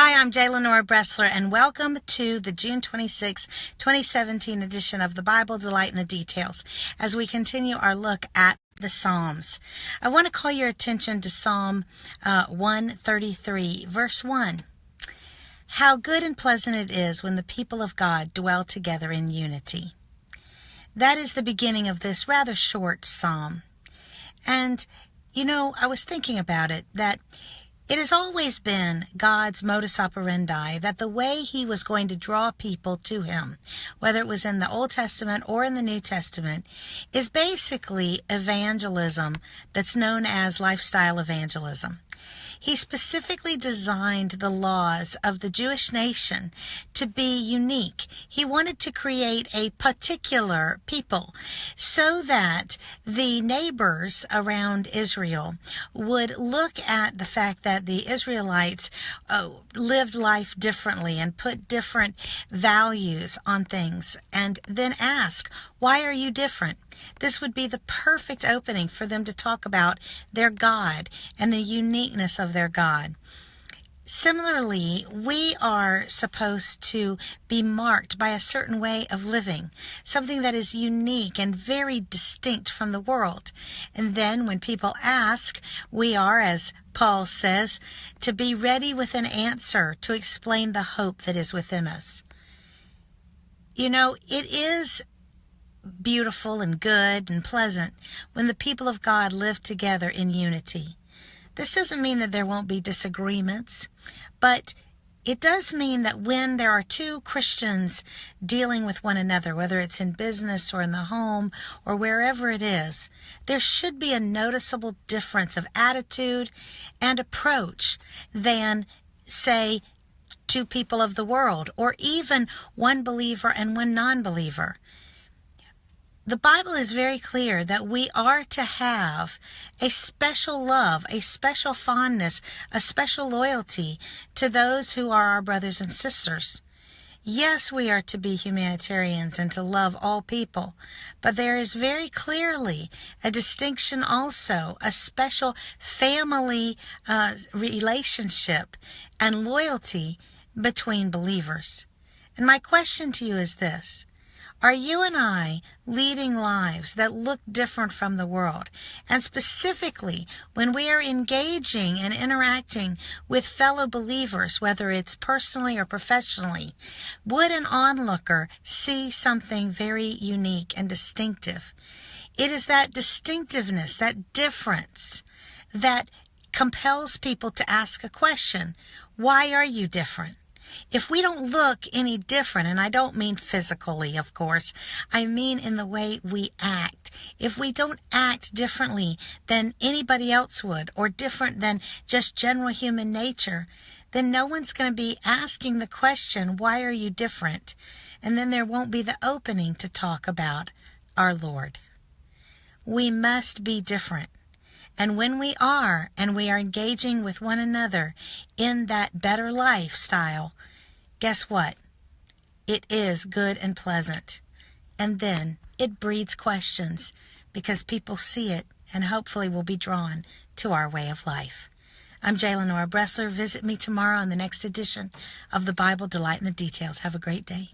Hi, I'm J. Lenora Bressler, and welcome to the June 26, 2017 edition of the Bible Delight in the Details, as we continue our look at the Psalms. I want to call your attention to Psalm 133, verse 1. How good and pleasant it is when the people of God dwell together in unity. That is the beginning of this rather short psalm. And, I was thinking about it, that it has always been God's modus operandi that the way he was going to draw people to him, whether it was in the Old Testament or in the New Testament, is basically evangelism that's known as lifestyle evangelism. He specifically designed the laws of the Jewish nation to be unique. He wanted to create a particular people so that the neighbors around Israel would look at the fact that the Israelites lived life differently and put different values on things, and then ask, why are you different? This would be the perfect opening for them to talk about their God and the uniqueness of their God. Similarly, we are supposed to be marked by a certain way of living, something that is unique and very distinct from the world. And then when people ask, we are, as Paul says, to be ready with an answer to explain the hope that is within us. It is beautiful and good and pleasant when the people of God live together in unity. This doesn't mean that there won't be disagreements, but it does mean that when there are two Christians dealing with one another, whether it's in business or in the home or wherever it is, there should be a noticeable difference of attitude and approach than, say, two people of the world, or even one believer and one non-believer. The Bible is very clear that we are to have a special love, a special fondness, a special loyalty to those who are our brothers and sisters. Yes, we are to be humanitarians and to love all people, but there is very clearly a distinction also, a special family relationship and loyalty between believers. And my question to you is this. Are you and I leading lives that look different from the world? And specifically, when we are engaging and interacting with fellow believers, whether it's personally or professionally, would an onlooker see something very unique and distinctive? It is that distinctiveness, that difference, that compels people to ask a question. Why are you different? If we don't look any different, and I don't mean physically, of course, I mean in the way we act. If we don't act differently than anybody else would, or different than just general human nature, then no one's going to be asking the question, why are you different? And then there won't be the opening to talk about our Lord. We must be different. And when we are, and we are engaging with one another in that better lifestyle, guess what? It is good and pleasant. And then it breeds questions because people see it and hopefully will be drawn to our way of life. I'm J. Lenora Bressler. Visit me tomorrow on the next edition of the Bible Delight in the Details. Have a great day.